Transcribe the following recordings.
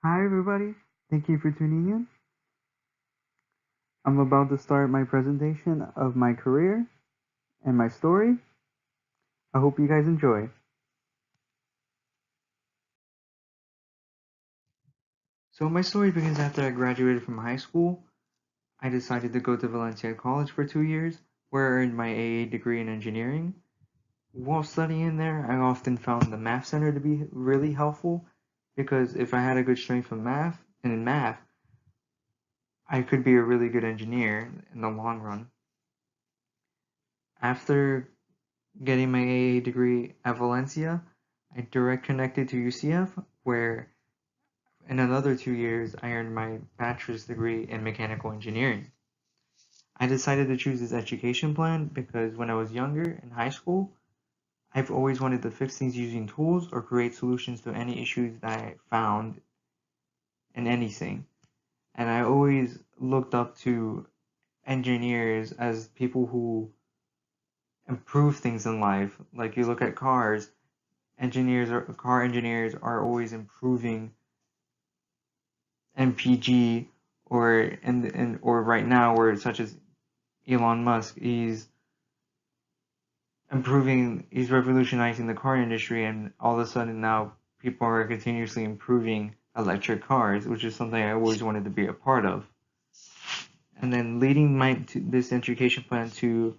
Hi, everybody. Thank you for tuning in. I'm about to start my presentation of my career and my story. I hope you guys enjoy. So, my story begins after I graduated from high school. I decided to go to Valencia College for 2 years, where I earned my AA degree in engineering. While studying there, I often found the Math Center to be really helpful because if I had a good strength of math and in math, I could be a really good engineer in the long run. After getting my AA degree at Valencia, I direct connected to UCF, where in another 2 years I earned my bachelor's degree in mechanical engineering. I decided to choose this education plan because when I was younger in high school, I've always wanted to fix things using tools or create solutions to any issues that I found in anything. And I always looked up to engineers as people who improve things in life. Like you look at cars, car engineers are always improving MPG or right now where such as Elon Musk, he's revolutionizing the car industry, and all of a sudden now people are continuously improving electric cars, which is something I always wanted to be a part of. And then leading this education plan to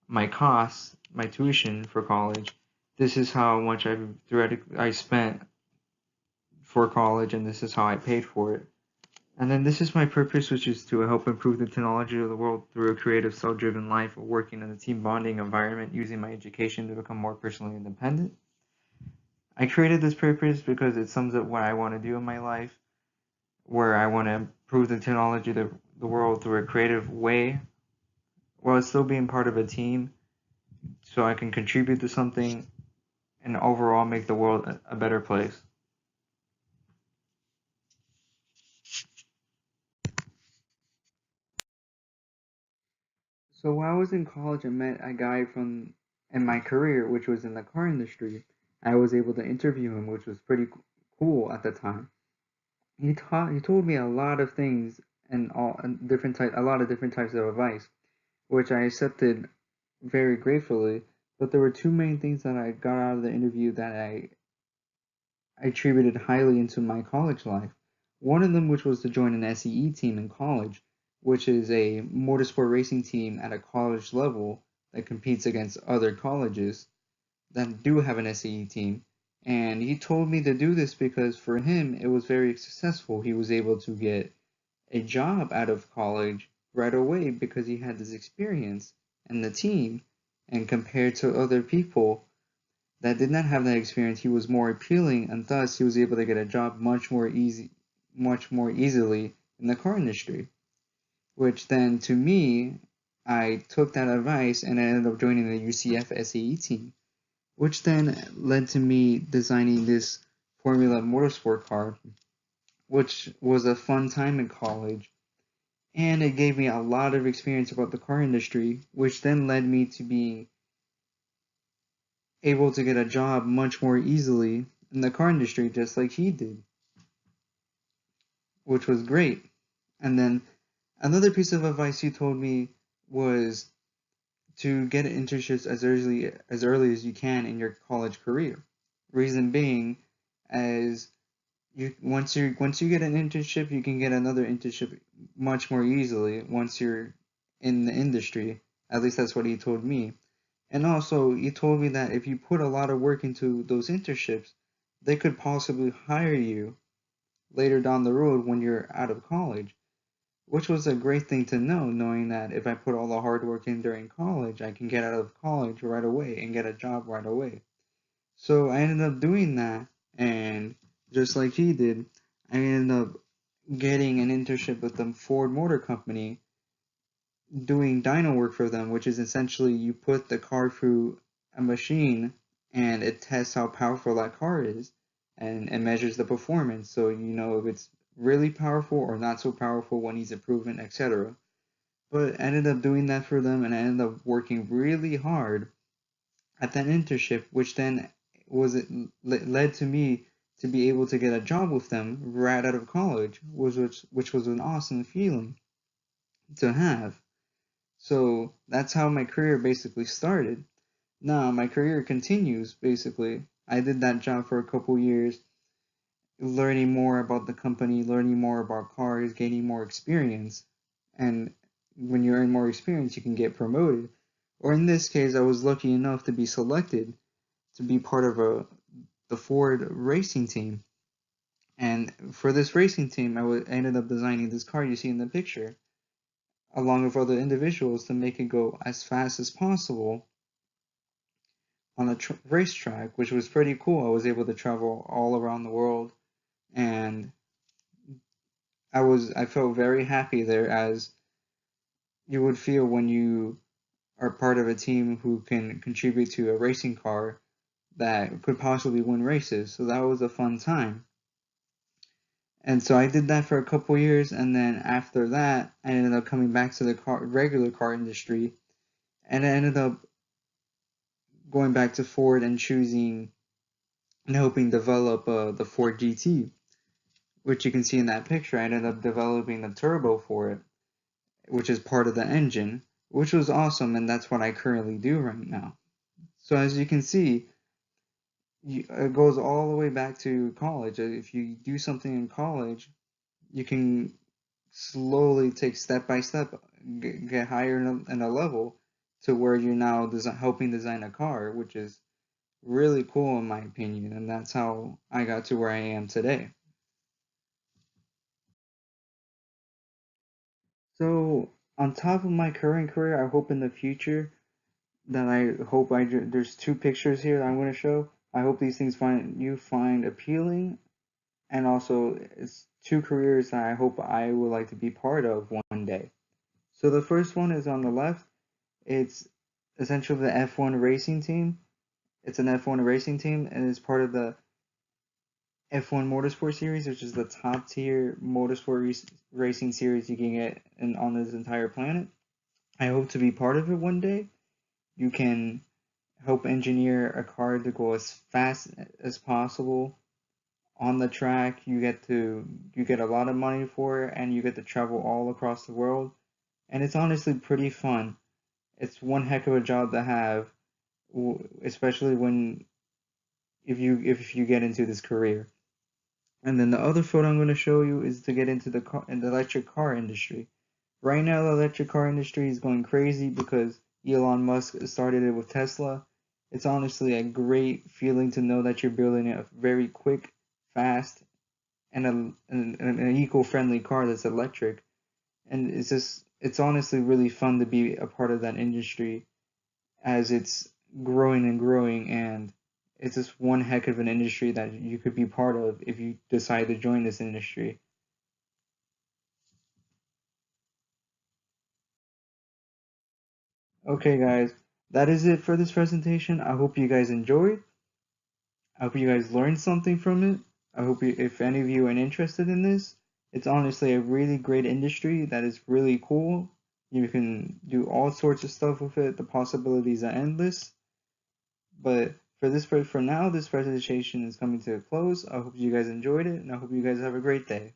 my costs, my tuition for college, this is how much I spent for college, and this is how I paid for it. And then this is my purpose, which is to help improve the technology of the world through a creative, self-driven life of working in a team bonding environment, using my education to become more personally independent. I created this purpose because it sums up what I want to do in my life, where I want to improve the technology of the world through a creative way, while still being part of a team, so I can contribute to something and overall make the world a better place. So while I was in college, I met a guy from in my career, which was in the car industry. I was able to interview him, which was pretty cool at the time. He told me a lot of things a lot of different types of advice, which I accepted very gratefully. But there were two main things that I got out of the interview that I attributed highly into my college life. One of them, which was to join an SEE team in college, which is a motorsport racing team at a college level that competes against other colleges that do have an SEE team. And he told me to do this because for him it was very successful. He was able to get a job out of college right away because he had this experience in the team. And compared to other people that did not have that experience, he was more appealing, and thus he was able to get a job much more easily in the car industry. Which then, to me, I took that advice and I ended up joining the UCF SAE team, which then led to me designing this Formula Motorsport car, which was a fun time in college. And it gave me a lot of experience about the car industry, which then led me to being able to get a job much more easily in the car industry, just like he did, which was great. And then another piece of advice he told me was to get internships as early as you can in your college career. Reason being, as once you get an internship, you can get another internship much more easily once you're in the industry. At least that's what he told me. And also, he told me that if you put a lot of work into those internships, they could possibly hire you later down the road when you're out of college, which was a great thing to know, knowing that if I put all the hard work in during college, I can get out of college right away and get a job right away. So I ended up doing that, and just like he did, I ended up getting an internship with the Ford Motor Company doing dyno work for them, which is essentially you put the car through a machine and it tests how powerful that car is and measures the performance. So you know if it's really powerful or not so powerful, what needs improvement, etc. But I ended up doing that for them, and I ended up working really hard at that internship, which then was led to me to be able to get a job with them right out of college, which was an awesome feeling to have. So that's how my career basically started. Now my career continues basically. I did that job for a couple years, learning more about the company, learning more about cars, gaining more experience. And when you earn more experience, you can get promoted. Or in this case, I was lucky enough to be selected to be part of the Ford racing team. And for this racing team, ended up designing this car you see in the picture, along with other individuals to make it go as fast as possible on a racetrack, which was pretty cool. I was able to travel all around the world, and I felt very happy there, as you would feel when you are part of a team who can contribute to a racing car that could possibly win races. So that was a fun time. And so I did that for a couple years, and then after that, I ended up coming back to the regular car industry, and I ended up going back to Ford and choosing and helping develop the Ford GT, which you can see in that picture. I ended up developing the turbo for it, which is part of the engine, which was awesome, and that's what I currently do right now. So as you can see, it goes all the way back to college. If you do something in college, you can slowly take step by step, get higher in a level to where you're now helping design a car, which is really cool in my opinion, and that's how I got to where I am today. So on top of my current career, I hope in the future that there's two pictures here that I'm going to show. I hope these things find appealing, and also it's two careers that I hope I would like to be part of one day. So the first one is on the left. It's essentially the F1 racing team. It's an F1 racing team, and it's part of the F1 Motorsport Series, which is the top tier motorsport racing series you can get on this entire planet. I hope to be part of it one day. You can help engineer a car to go as fast as possible on the track. You get a lot of money for it, and you get to travel all across the world. And it's honestly pretty fun. It's one heck of a job to have, especially when if you get into this career. And then the other photo I'm going to show you is to get into the electric car industry. Right now, the electric car industry is going crazy because Elon Musk started it with Tesla. It's honestly a great feeling to know that you're building a very quick, fast, and an eco-friendly car that's electric. And it's honestly really fun to be a part of that industry as it's growing and growing, and it's just one heck of an industry that you could be part of if you decide to join this industry. Okay, guys, that is it for this presentation. I hope you guys enjoyed. I hope you guys learned something from it. If any of you are interested in this, it's honestly a really great industry that is really cool. You can do all sorts of stuff with it. The possibilities are endless. But for now, this presentation is coming to a close. I hope you guys enjoyed it, and I hope you guys have a great day.